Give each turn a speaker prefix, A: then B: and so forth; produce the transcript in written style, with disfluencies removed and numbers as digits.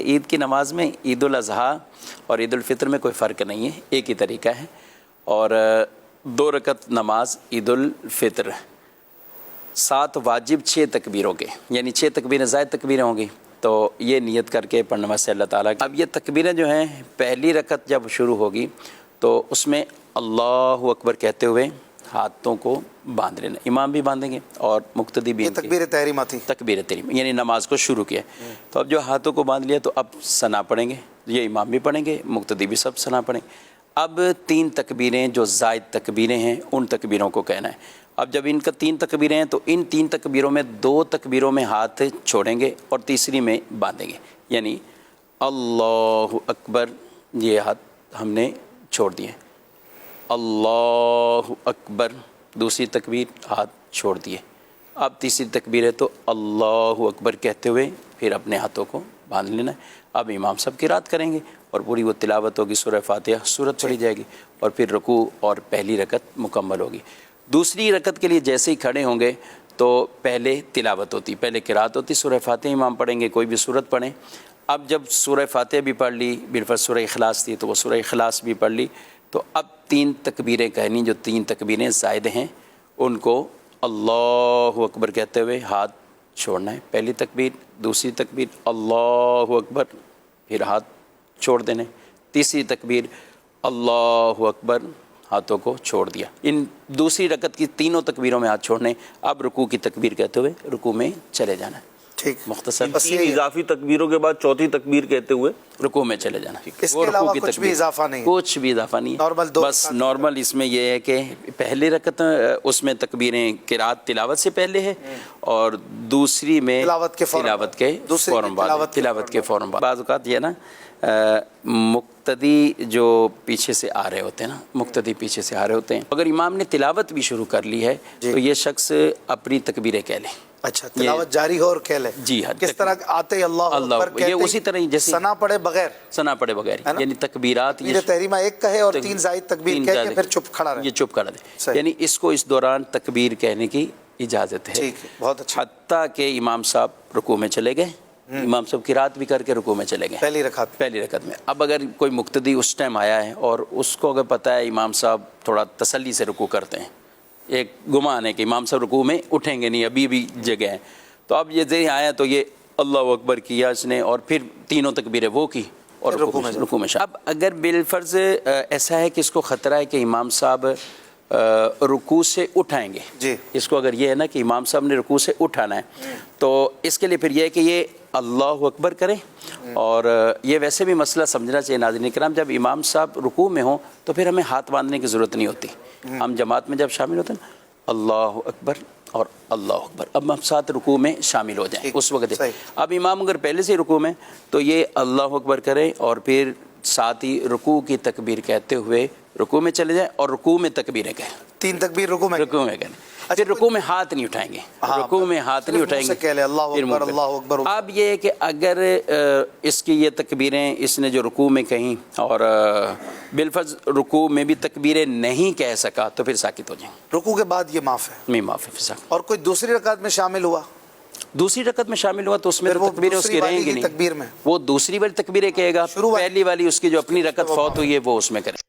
A: عید کی نماز میں عید الاضحیٰ اور عید الفطر میں کوئی فرق نہیں ہے، ایک ہی طریقہ ہے. اور 2 رکعت نماز عید الفطر 7 واجب 6 تکبیروں کے، یعنی 6 تکبیریں زائد تکبیریں ہوں گی، تو یہ نیت کر کے پڑھنے سے اللہ تعالیٰ. اب یہ تکبیریں جو ہیں پہلی رکعت جب شروع ہوگی تو اس میں اللہ اکبر کہتے ہوئے ہاتھوں کو باندھ لینا، امام بھی باندھیں گے اور مقتدی بھی.
B: تکبیر تحریمہ تھی،
A: تکبیر تحریمہ یعنی نماز کو شروع کیا. تو اب جو ہاتھوں کو باندھ لیا تو اب ثنا پڑھیں گے، یہ امام بھی پڑھیں گے، مقتدی بھی سب ثنا پڑھیں گے. اب 3 تکبیریں جو زائد تکبیریں ہیں ان تکبیروں کو کہنا ہے. اب جب ان کا 3 تکبیریں ہیں تو ان 3 تکبیروں میں 2 تکبیروں میں ہاتھ چھوڑیں گے اور تیسری میں باندھیں گے، یعنی اللہ اکبر یہ ہاتھ ہم نے چھوڑ دیے، اللہ اکبر دوسری تکبیر ہاتھ چھوڑ دیے. اب تیسری تکبیر ہے تو اللہ اکبر کہتے ہوئے پھر اپنے ہاتھوں کو باندھ لینا ہے. اب امام سب قرات کریں گے اور پوری وہ تلاوت ہوگی، سورہ فاتحہ سورت پڑھی جائے گی اور پھر رکوع اور پہلی رکعت مکمل ہوگی. دوسری رکعت کے لیے جیسے ہی کھڑے ہوں گے تو پہلے تلاوت ہوتی، پہلے قرات ہوتی، سورہ فاتحہ امام پڑھیں گے، کوئی بھی سورت پڑھیں. اب جب سورہ فاتحہ بھی پڑھ لی، بالفرض سورہ اخلاص تھی تو وہ سورہ اخلاص بھی پڑھ لی، تو اب 3 تکبیریں کہنی، جو 3 تکبیریں زائد ہیں ان کو اللہ اکبر کہتے ہوئے ہاتھ چھوڑنا ہے. پہلی تکبیر، دوسری تکبیر اللہ اکبر پھر ہاتھ چھوڑ دینے، تیسری تکبیر اللہ اکبر ہاتھوں کو چھوڑ دیا. ان دوسری رکعت کی تینوں تکبیروں میں ہاتھ چھوڑنے. اب رکوع کی تکبیر کہتے ہوئے رکوع میں چلے جانا ہے.
B: ٹھیک،
A: مختصر
C: 3 اضافی تکبیروں کے بعد چوتھی تکبیر کہتے ہوئے
A: رکوع میں چلے جانا.
B: اس کے علاوہ کچھ بھی اضافہ نہیں،
A: کچھ بھی اضافہ نہیں،
B: نارمل 2
A: بس نارمل. اس میں یہ ہے کہ پہلی رکعت اس میں تکبیریں قرات تلاوت سے پہلے ہے اور دوسری میں تلاوت کے فوراً بعد. بعض اوقات یہ نا مقتدی جو پیچھے سے آ رہے ہوتے ہیں نا، مقتدی پیچھے سے آ رہے ہوتے ہیں، اگر امام نے تلاوت بھی شروع کر لی ہے تو یہ شخص اپنی تکبیریں کہہ لے.
B: اچھا، تلاوت جاری ہو اور کہہ لے.
A: جی ہاں،
B: کس طرح آتے ہی اللہ اکبر کہتے
A: یہ اسی طرح جیسے
B: ثنا پڑے بغیر،
A: ثنا پڑے بغیر، یعنی تکبیرات
B: یہ تحریمہ ایک کہے اور 3 زائد تکبیر کہہ کے پھر چپ کھڑا رہے،
A: یہ چپ کھڑا رہے، یعنی اس کو اس دوران تکبیر کہنے کی اجازت ہے.
B: ٹھیک ہے، بہت اچھا.
A: حتیٰ کہ امام صاحب رکوع میں چلے گئے، امام صاحب قرات بھی کر کے رکوع میں چلے گئے
B: پہلی رکعت
A: میں. اب اگر کوئی مقتدی اس ٹائم آیا ہے اور اس کو اگر پتہ ہے امام صاحب تھوڑا تسلی سے رکوع کرتے ہیں، ایک گمان ہے کہ امام صاحب رکوع میں اٹھیں گے نہیں، ابھی بھی جگہ ہے، تو اب یہ ذہن آیا تو یہ اللہ اکبر کیا اس نے اور پھر تینوں تکبیریں وہ کی اور رکوع میں. اب اگر بالفرض ایسا ہے کہ اس کو خطرہ ہے کہ امام صاحب رکوع سے اٹھائیں گے،
B: جی،
A: اس کو اگر یہ ہے نا کہ امام صاحب نے رکوع سے اٹھانا ہے تو اس کے لیے پھر یہ ہے کہ یہ اللہ اکبر کرے. اور یہ ویسے بھی مسئلہ سمجھنا چاہیے ناظرین کرام، جب امام صاحب رکوع میں ہوں تو پھر ہمیں ہاتھ باندھنے کی ضرورت نہیں ہوتی. ہم جماعت میں جب شامل ہوتے ہیں نا اللہ اکبر اور اللہ اکبر، اب ہم ساتھ رکوع میں شامل ہو جائیں اس وقت. اب امام اگر پہلے سے رکوع میں تو یہ اللہ اکبر کرے اور پھر ساتھ ہی رکوع کی تکبیر کہتے ہوئے رکوع میں چلے جائیں اور رکوع میں تکبیریں کہیں.
B: 3 تکبیر رکوع میں
A: کہیں، پھر رکوع میں ہاتھ نہیں اٹھائیں گے، رکوع میں ہاتھ نہیں اٹھائیں گے،
B: اللہ اکبر اللہ اکبر.
A: اب یہ ہے کہ اگر اس کی یہ تکبیریں اس نے جو رکوع میں کہیں اور بالفرض رکوع میں بھی تکبیریں نہیں کہہ سکا تو پھر ساکت ہو جائیں.
B: رکوع کے بعد یہ معاف ہے،
A: میں معاف ہے.
B: اور کوئی دوسری رکعت میں شامل ہوا،
A: دوسری رکعت میں شامل ہوا تو اس میں تکبیریں اس کی رہیں گی نہیں،
B: تکبیر میں
A: وہ دوسری والی تکبیریں کہے گا، پہلی والی اس کی جو اپنی رکعت فوت ہوئی ہے وہ اس میں کرے.